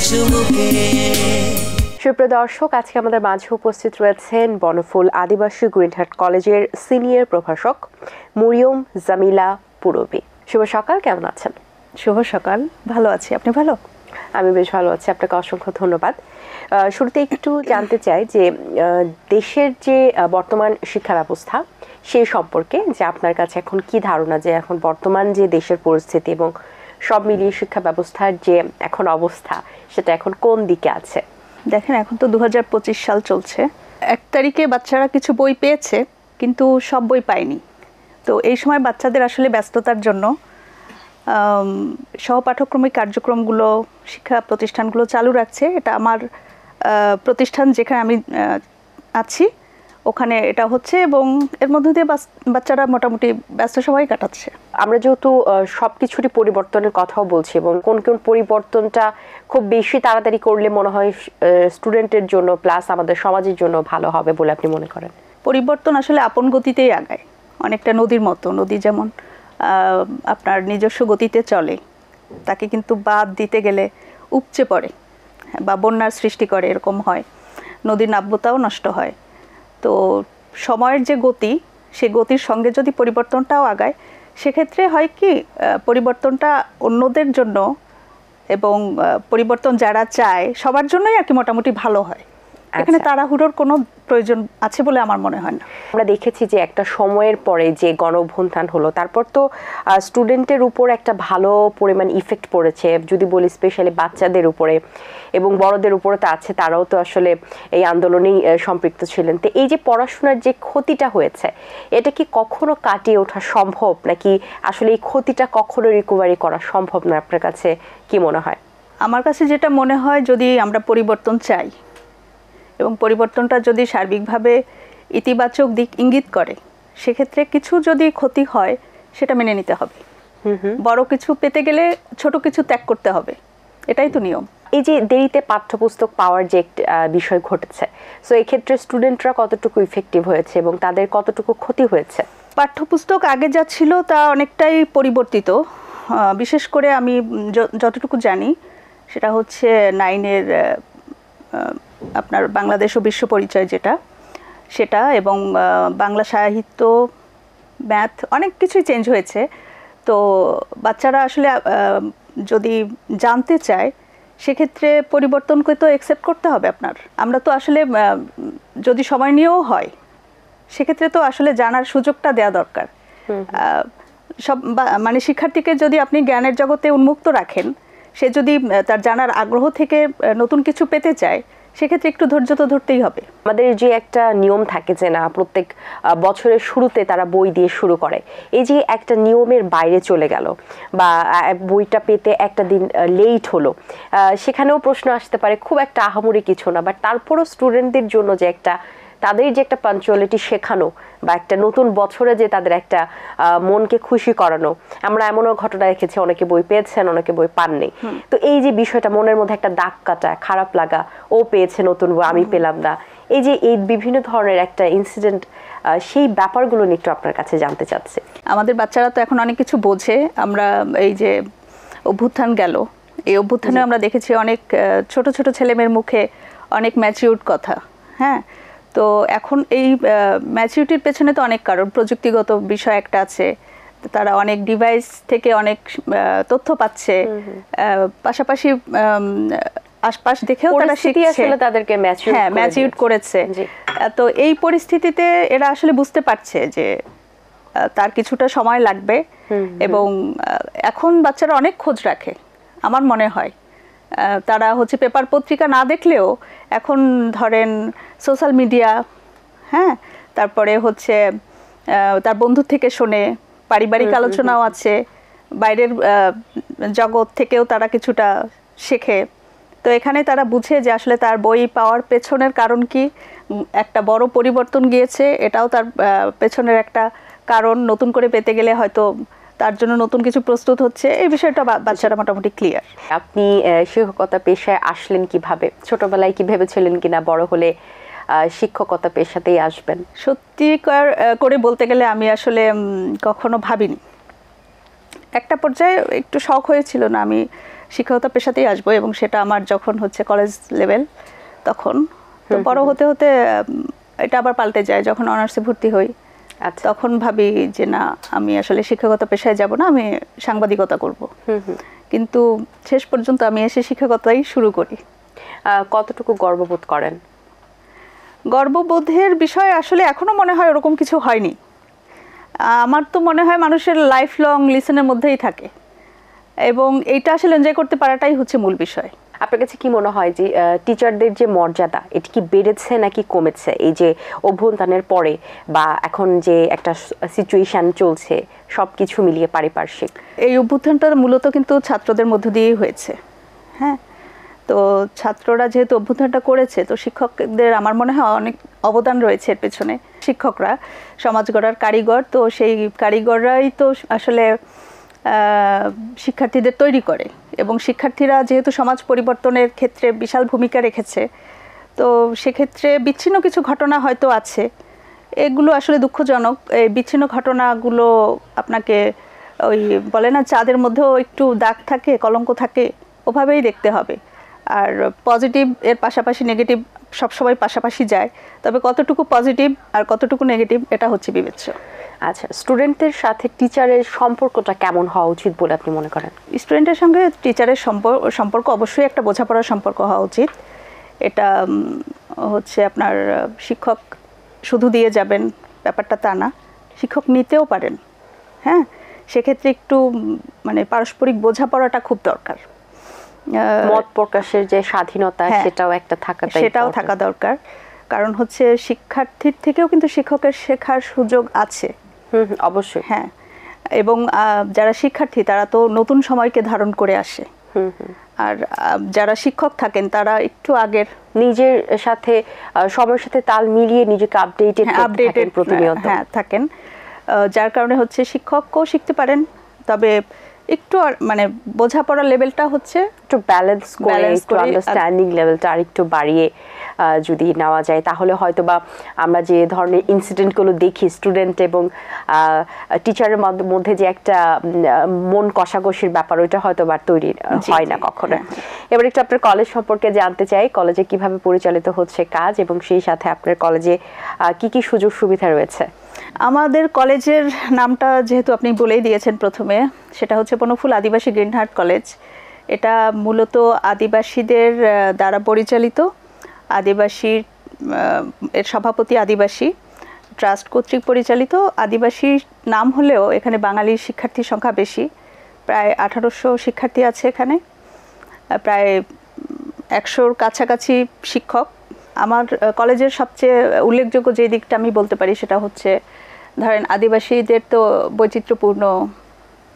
চুমুকে। সুপ্রিয় দর্শক, আজকে আমাদের মাঝে উপস্থিত রয়েছেন বনফুল আদিবাসী গ্রিনহার্ট কলেজের সিনিয়র প্রভাষক মরিয়ম জামিলা পূরবী। শুভ সকাল, কেমন আছেন? শুভ সকাল, ভালো আছি, আপনি ভালো? আমি বেশ ভালো আছি, আপনাকে অসংখ্য ধন্যবাদ। শুরুতে একটু জানতে চাই যে দেশের যে বর্তমান শিক্ষা ব্যবস্থা সেই সম্পর্কে, যে আপনার কাছে এখন কি ধারণা, যে এখন বর্তমান যে দেশের পরিস্থিতি এবং সব মিলিয়ে শিক্ষা ব্যবস্থার যে এখন অবস্থা সেটা এখন কোন দিকে আছে? দেখেন, এখন তো 2025 সাল চলছে। 1 তারিখে বাচ্চারা কিছু বই পেয়েছে, কিন্তু সব বই পায়নি। তো এই সময় বাচ্চাদের আসলে ব্যস্ততার জন্য সহপাঠক্রমিক কার্যক্রমগুলো শিক্ষা প্রতিষ্ঠানগুলো চালু রাখছে। এটা আমার প্রতিষ্ঠান যেখানে আমি আছি ওখানে এটা হচ্ছে, এবং এর মধ্যে দিয়ে বাচ্চারা মোটামুটি ব্যস্ত সময় কাটাচ্ছে। আমরা যেহেতু সবকিছুরই পরিবর্তনের কথাও বলছি, এবং কোন কোন পরিবর্তনটা খুব বেশি তাড়াতাড়ি করলে মনে হয় স্টুডেন্টের জন্য প্লাস আমাদের সমাজের জন্য ভালো হবে বলে আপনি মনে করেন? পরিবর্তন আসলে আপন গতিতেই আগায়, অনেকটা নদীর মতো। নদী যেমন আপনার নিজস্ব গতিতে চলে, তাকে কিন্তু বাঁধ দিতে গেলে উপচে পড়ে বা বন্যার সৃষ্টি করে, এরকম হয়। নদীর নাব্যতাও নষ্ট হয়। তো সময়ের যে গতি, সেই গতির সঙ্গে যদি পরিবর্তনটাও আগায়, সেক্ষেত্রে হয় কি পরিবর্তনটা অন্যদের জন্য এবং পরিবর্তন যারা চায় সবার জন্যই আর কি মোটামুটি ভালো হয়। এখানে তাড়াহুড়োর কোনো প্রয়োজন আছে বলে আমার মনে হয় না। আমরা দেখেছি যে একটা সময়ের পরে যে গণঅভ্যুত্থান হলো, তারপর তো স্টুডেন্টের উপর একটা ভালো পরিমাণ ইফেক্ট পড়েছে, যদি বলি স্পেশালি বাচ্চাদের উপরে এবং বড়দের উপরে তো আছে, তারাও তো আসলে এই আন্দোলনেই সম্পৃক্ত ছিলেন। তো এই যে পড়াশোনার যে ক্ষতিটা হয়েছে, এটা কি কখনো কাটিয়ে ওঠা সম্ভব, নাকি আসলে এই ক্ষতিটা কখনো রিকভারি করা সম্ভব না? আপনার কাছে কি মনে হয়? আমার কাছে যেটা মনে হয়, যদি আমরা পরিবর্তন চাই এবং পরিবর্তনটা যদি সার্বিকভাবে ইতিবাচক দিক ইঙ্গিত করে, সেক্ষেত্রে কিছু যদি ক্ষতি হয় সেটা মেনে নিতে হবে। বড় কিছু পেতে গেলে ছোট কিছু ত্যাগ করতে হবে, এটাই তো নিয়ম। এই যে দেরিতে পাঠ্যপুস্তক পাওয়ার যে বিষয় ঘটেছে, সো এই ক্ষেত্রে স্টুডেন্টরা কতটুকু ইফেক্টিভ হয়েছে এবং তাদের কতটুকু ক্ষতি হয়েছে? পাঠ্যপুস্তক আগে যা ছিল তা অনেকটাই পরিবর্তিত। বিশেষ করে আমি যতটুকু জানি সেটা হচ্ছে 9-এর আপনার বাংলাদেশ ও বিশ্ব পরিচয় যেটা, সেটা এবং বাংলা সাহিত্য, ম্যাথ, অনেক কিছুই চেঞ্জ হয়েছে। তো বাচ্চারা আসলে যদি জানতে চায়, সেক্ষেত্রে পরিবর্তনকে তো অ্যাকসেপ্ট করতে হবে আপনার। আমরা তো আসলে যদি সময় নিয়েও হয়, সেক্ষেত্রে তো আসলে জানার সুযোগটা দেওয়া দরকার। সব মানে শিক্ষার্থীকে যদি আপনি জ্ঞানের জগতে উন্মুক্ত রাখেন, সে যদি তার জানার আগ্রহ থেকে নতুন কিছু পেতে চায়, সেক্ষেত্রে একটু ধৈর্য তো ধরতেই হবে। আমাদের যে একটা নিয়ম থাকে যে না, প্রত্যেক বছরের শুরুতে তারা বই দিয়ে শুরু করে, এই যে একটা নিয়মের বাইরে চলে গেল বা বইটা পেতে একটা দিন লেট হলো, সেখানেও প্রশ্ন আসতে পারে। খুব একটা আহামরি কিছু না, বাট তারপরও স্টুডেন্টদের জন্য যে একটা তাদের যে একটা পাঞ্চুয়ালিটি শেখানো বা একটা নতুন বছরে যে তাদের একটা মনকে খুশি করানো, আমরা এমনও ঘটনা দেখেছি অনেকে বই পেয়েছেন, অনেকে বই পাননি। তো এই যে বিষয়টা, মনের মধ্যে একটা দাগ কাটা, খারাপ লাগা, ও পেয়েছে নতুন বই, আমি পেলাম না, এই যে এই বিভিন্ন ধরনের একটা ইনসিডেন্ট, সেই ব্যাপারগুলো নিয়ে একটু আপনার কাছে জানতে চাচ্ছি। আমাদের বাচ্চারা তো এখন অনেক কিছু বোঝে। আমরা এই যে অভ্যুত্থান গেল, এই অভ্যুত্থানে আমরা দেখেছি অনেক ছোট ছোট ছেলেমেয়ের মুখে অনেক ম্যাচিউরড কথা। হ্যাঁ, তো এখন এই ম্যাচিউরিটির পেছনে তো অনেক কারণ, প্রযুক্তিগত বিষয় একটা আছে, তারা অনেক ডিভাইস থেকে অনেক তথ্য পাচ্ছে, পাশাপাশি আশপাশ দেখেও তারা শিখছে, তাদেরকে ম্যাচিউরড করেছে। তো এই পরিস্থিতিতে এরা আসলে বুঝতে পারছে যে তার কিছুটা সময় লাগবে, এবং এখন বাচ্চারা অনেক খোঁজ রাখে আমার মনে হয়। তারা হচ্ছে পেপার পত্রিকা না দেখলেও এখন ধরেন সোশ্যাল মিডিয়া, হ্যাঁ, তারপরে হচ্ছে তার বন্ধুর থেকে শোনে, পারিবারিক আলোচনাও আছে, বাইরের জগৎ থেকেও তারা কিছুটা শেখে। তো এখানে তারা বুঝে যে আসলে তার বই পাওয়ার পেছনের কারণ কি, একটা বড় পরিবর্তন গিয়েছে, এটাও তার পেছনের একটা কারণ। নতুন করে পেতে গেলে হয়তো তার জন্য নতুন কিছু প্রস্তুত হচ্ছে, এই বিষয়টা বাচ্চারা মোটামুটি ক্লিয়ার। আপনি শিক্ষকতা পেশায় আসলেন কিভাবে? ছোটবেলায় কি ভেবেছিলেন কিনা বড় হলে শিক্ষকতা পেশাতেই আসবেন? সত্যি করে বলতে গেলে আমি আসলে কখনো ভাবিনি। একটা পর্যায়ে একটু শখ হয়েছিল না, আমি শিক্ষকতা পেশাতেই আসবো, এবং সেটা আমার যখন হচ্ছে কলেজ লেভেল তখন। তো বড় হতে হতে এটা আবার পাল্টে যায়, যখন অনার্সে ভর্তি হই তখন ভাবি যে না, আমি আসলে শিক্ষকতা পেশায় যাব না, আমি সাংবাদিকতা করব। কিন্তু শেষ পর্যন্ত আমি এসে শিক্ষকতাই শুরু করি। কতটুকু গর্ববোধ করেন? গর্ববোধের বিষয় আসলে এখনো মনে হয় ওরকম কিছু হয়নি। আমার তো মনে হয় মানুষের লাইফ লং লিসনের মধ্যেই থাকে, এবং এইটা আসলে এনজয় করতে পারাটাই হচ্ছে মূল বিষয়। আপনার কাছে কি মনে হয় যে টিচারদের যে মর্যাদা, এটা কি বেড়েছে নাকি কমেছে এই যে অভ্যুত্থানের পরে, বা এখন যে একটা সিচুয়েশন চলছে সবকিছু মিলিয়ে পারিপার্শ্বিক? এই অভ্যুত্থানটা মূলত কিন্তু ছাত্রদের মধ্য দিয়েই হয়েছে। হ্যাঁ, তো ছাত্ররা যেহেতু অভ্যুত্থানটা করেছে, তো শিক্ষকদের আমার মনে হয় অনেক অবদান রয়েছে এর পেছনে। শিক্ষকরা সমাজ গড়ার কারিগর, তো সেই কারিগররাই তো আসলে শিক্ষার্থীদের তৈরি করে, এবং শিক্ষার্থীরা যেহেতু সমাজ পরিবর্তনের ক্ষেত্রে বিশাল ভূমিকা রেখেছে, তো সেক্ষেত্রে বিচ্ছিন্ন কিছু ঘটনা হয়তো আছে, এগুলো আসলে দুঃখজনক। এই বিচ্ছিন্ন ঘটনাগুলো আপনাকে ওই বলে না, চাঁদের মধ্যেও একটু দাগ থাকে, কলঙ্ক থাকে, ওভাবেই দেখতে হবে। আর পজিটিভ এর পাশাপাশি নেগেটিভ সবসময় পাশাপাশি যায়, তবে কতটুকু পজিটিভ আর কতটুকু নেগেটিভ এটা হচ্ছে বিবেচ্য। আচ্ছা, স্টুডেন্টদের সাথে টিচারের সম্পর্কটা কেমন হওয়া উচিত বলে আপনি মনে করেন? স্টুডেন্টের সঙ্গে টিচারের সম্পর্ক অবশ্যই একটা বোঝাপড়ার সম্পর্ক হওয়া উচিত। এটা হচ্ছে আপনার শিক্ষক শুধু দিয়ে যাবেন ব্যাপারটা তা না, শিক্ষক নিতেও পারেন। হ্যাঁ, সেক্ষেত্রে একটু মানে পারস্পরিক বোঝাপড়াটা খুব দরকার। মত প্রকাশের যে স্বাধীনতা, সেটাও থাকা দরকার। কারণ হচ্ছে শিক্ষার্থীর থেকেও কিন্তু শিক্ষকের শেখার সুযোগ আছে। অবশ্যই। হ্যাঁ, এবং যারা শিক্ষার্থী তারা তো নতুন সময়কে ধারণ করে আসে, আর যারা শিক্ষক থাকেন তারা একটু আগের নিজের সাথে সময়ের সাথে তাল মিলিয়ে নিজেকে আপডেটেড প্রতিনিয়ত থাকেন, যার কারণে হচ্ছে শিক্ষকও শিখতে পারেন। তবে একটু মানে বোঝাপড়ার লেভেলটা হচ্ছে একটু ব্যালেন্স করে, একটু আন্ডারস্ট্যান্ডিং লেভেলটা আরেকটু বাড়িয়ে যদি নেওয়া যায়, তাহলে হয়তো বা আমরা যে ধরনের ইনসিডেন্টগুলো দেখি স্টুডেন্ট এবং টিচারের মধ্যে যে একটা মন কষাকষির ব্যাপার, ওইটা হয়তো বা তৈরি হয় না কখনো। এবার একটু আপনার কলেজ সম্পর্কে জানতে চাই। কলেজে কিভাবে পরিচালিত হচ্ছে কাজ, এবং সেই সাথে আপনার কলেজে কি কি সুযোগ সুবিধা রয়েছে? আমাদের কলেজের নামটা যেহেতু আপনি বলেই দিয়েছেন প্রথমে, সেটা হচ্ছে বনফুল আদিবাসী গ্রিন হার্ট কলেজ। এটা মূলত আদিবাসীদের দ্বারা পরিচালিত, আদিবাসী এর সভাপতি আদিবাসী ট্রাস্ট কর্তৃক পরিচালিত। আদিবাসী নাম হলেও এখানে বাঙালি শিক্ষার্থীর সংখ্যা বেশি, প্রায় 1800 শিক্ষার্থী আছে এখানে, প্রায় 100-র কাছাকাছি শিক্ষক। আমার কলেজের সবচেয়ে উল্লেখযোগ্য যে দিকটা আমি বলতে পারি সেটা হচ্ছে, ধরেন আদিবাসীদের তো বৈচিত্র্যপূর্ণ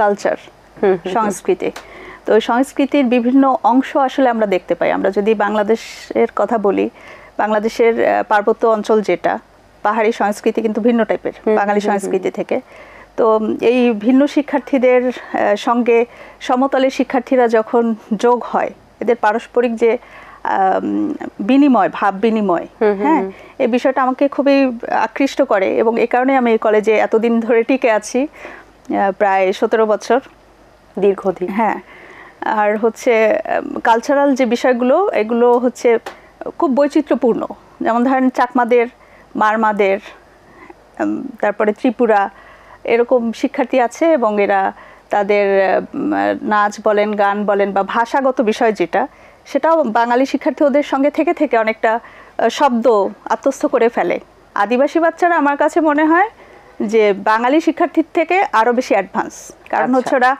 কালচার, সংস্কৃতি, তো ওই সংস্কৃতির বিভিন্ন অংশ আসলে আমরা দেখতে পাই। আমরা যদি বাংলাদেশের কথা বলি, বাংলাদেশের পার্বত্য অঞ্চল যেটা, পাহাড়ি সংস্কৃতি কিন্তু ভিন্ন টাইপের বাঙালি সংস্কৃতি থেকে। তো এই ভিন্ন শিক্ষার্থীদের সঙ্গে সমতলের শিক্ষার্থীরা যখন যোগ হয়, এদের পারস্পরিক যে বিনিময়, ভাব বিনিময়, হ্যাঁ, এই বিষয়টা আমাকে খুবই আকৃষ্ট করে, এবং এই কারণে আমি এই কলেজে এতদিন ধরে টিকে আছি, প্রায় 17 বছর, দীর্ঘদিন। হ্যাঁ, আর হচ্ছে কালচারাল যে বিষয়গুলো, এগুলো হচ্ছে খুব বৈচিত্র্যপূর্ণ। যেমন ধরেন চাকমাদের, মারমাদের, তারপরে ত্রিপুরা, এরকম শিক্ষার্থী আছে, এবং এরা তাদের নাচ বলেন, গান বলেন, বা ভাষাগত বিষয় যেটা, সেটাও বাঙালি শিক্ষার্থী ওদের সঙ্গে থেকে থেকে অনেকটা শব্দ আত্মস্থ করে ফেলে। আদিবাসী বাচ্চারা আমার কাছে মনে হয় যে বাঙালি শিক্ষার্থীর থেকে আরও বেশি অ্যাডভান্স, কারণ হচ্ছে ওরা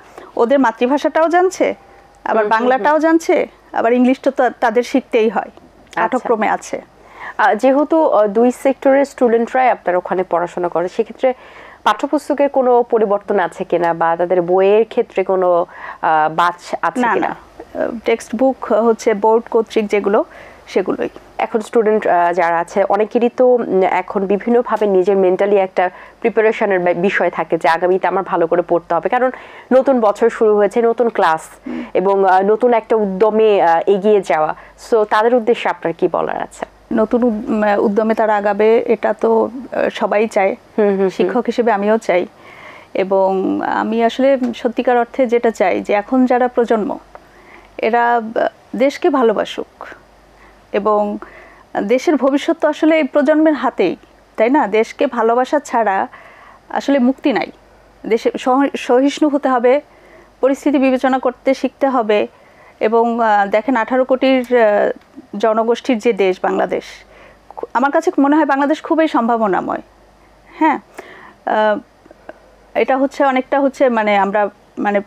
ওদের মাতৃভাষাটাও জানছে, আবার বাংলাটাও জানছে, আবার ইংলিশটা তো তাদের শিখতেই হয়, পাঠ্যক্রমে আছে। যেহেতু দুই সেক্টরের স্টুডেন্টরাই আপনার ওখানে পড়াশোনা করে, সেক্ষেত্রে পাঠ্যপুস্তকের কোনো পরিবর্তন আছে কিনা, বা তাদের বইয়ের ক্ষেত্রে কোনো বাছ আছে কিনা? টেক্সট বুক হচ্ছে বোর্ড কর্তৃক যেগুলো, সেগুলোই। এখন স্টুডেন্ট যারা আছে, অনেকেরই তো এখন বিভিন্নভাবে নিজের মেন্টালি একটা প্রিপারেশনের বিষয় থাকে যে আগামীতে আমার ভালো করে পড়তে হবে, কারণ নতুন বছর শুরু হয়েছে, নতুন ক্লাস, এবং নতুন একটা উদ্যমে এগিয়ে যাওয়া। সো তাদের উদ্দেশ্যে আপনার কি বলার আছে? নতুন উদ্যমে তারা আগাবে, এটা তো সবাই চায়, শিক্ষক হিসেবে আমিও চাই। এবং আমি আসলে সত্যিকার অর্থে যেটা চাই যে এখন যারা প্রজন্ম, এরা দেশকে ভালোবাসুক, এবং দেশের ভবিষ্যৎ তো আসলে এই প্রজন্মের হাতেই, তাই না? দেশকে ভালোবাসা ছাড়া আসলে মুক্তি নাই। দেশে সহিষ্ণু হতে হবে, পরিস্থিতি বিবেচনা করতে শিখতে হবে। এবং দেখেন 18 কোটির জনগোষ্ঠীর যে দেশ বাংলাদেশ, আমার কাছে মনে হয় বাংলাদেশ খুবই সম্ভাবনাময়। হ্যাঁ, এটা হচ্ছে অনেকটা হচ্ছে মানে আমরা মানে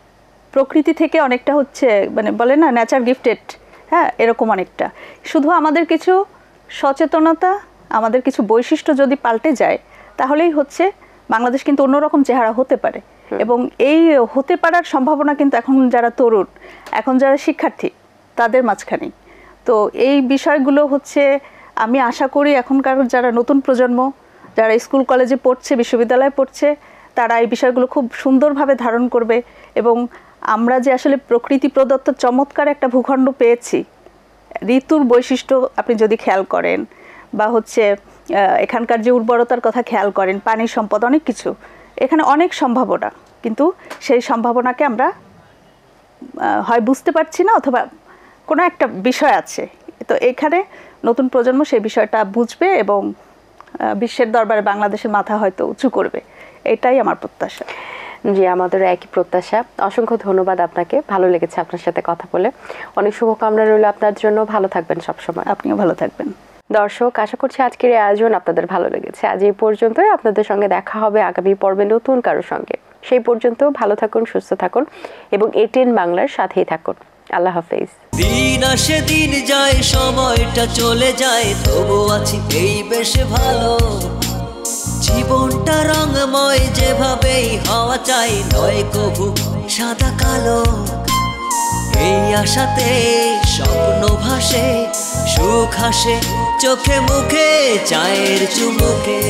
প্রকৃতি থেকে অনেকটা হচ্ছে মানে বলে না নেচার গিফটেড, হ্যাঁ, এরকম অনেকটা। শুধু আমাদের কিছু সচেতনতা, আমাদের কিছু বৈশিষ্ট্য যদি পাল্টে যায়, তাহলেই হচ্ছে বাংলাদেশ কিন্তু অন্যরকম চেহারা হতে পারে। এবং এই হতে পারার সম্ভাবনা কিন্তু এখন যারা তরুণ, এখন যারা শিক্ষার্থী, তাদের মাঝখানেই। তো এই বিষয়গুলো হচ্ছে আমি আশা করি এখনকার যারা নতুন প্রজন্ম, যারা স্কুল কলেজে পড়ছে, বিশ্ববিদ্যালয়ে পড়ছে, তারা এই বিষয়গুলো খুব সুন্দরভাবে ধারণ করবে। এবং আমরা যে আসলে প্রকৃতি প্রদত্ত চমৎকার একটা ভূখণ্ড পেয়েছি, ঋতুর বৈশিষ্ট্য আপনি যদি খেয়াল করেন, বা হচ্ছে এখানকার যে উর্বরতার কথা খেয়াল করেন, পানির সম্পদ, অনেক কিছু, এখানে অনেক সম্ভাবনা, কিন্তু সেই সম্ভাবনাকে আমরা হয় বুঝতে পারছি না, অথবা কোনো একটা বিষয় আছে। তো এখানে নতুন প্রজন্ম সেই বিষয়টা বুঝবে এবং বিশ্বের দরবারে বাংলাদেশের মাথা হয়তো উঁচু করবে, এটাই আমার প্রত্যাশা। জি, আমাদেরও একই প্রত্যাশা। অসংখ্য ধন্যবাদ আপনাকে, ভালো লেগেছে আপনার সাথে কথা বলে। অনেক শুভকামনা রইল আপনার জন্য, ভালো থাকবেন সবসময়। আপনিও ভালো থাকবেন। দর্শক, আশা করছি আজকের এই আয়োজন আপনাদের ভালো লেগেছে। আজ এই পর্যন্তই। আপনাদের সঙ্গে দেখা হবে আগামী পর্বে নতুন কারোর সঙ্গে। সেই পর্যন্ত ভালো থাকুন, সুস্থ থাকুন এবং এটিএন বাংলার সাথেই থাকুন। আল্লাহ হাফেজ। দিন আসে দিন যায়, সময়টা চলে যায়, তবু আছি এই বেশ ভালো। জীবনটা রঙময়, যেভাবেই হওয়া চাই, নয় কভু সাদা কালো। এই আশাতে স্বপ্ন ভাসে, সুখ হাসে চোখে মুখে, চায়ের চুমুকে।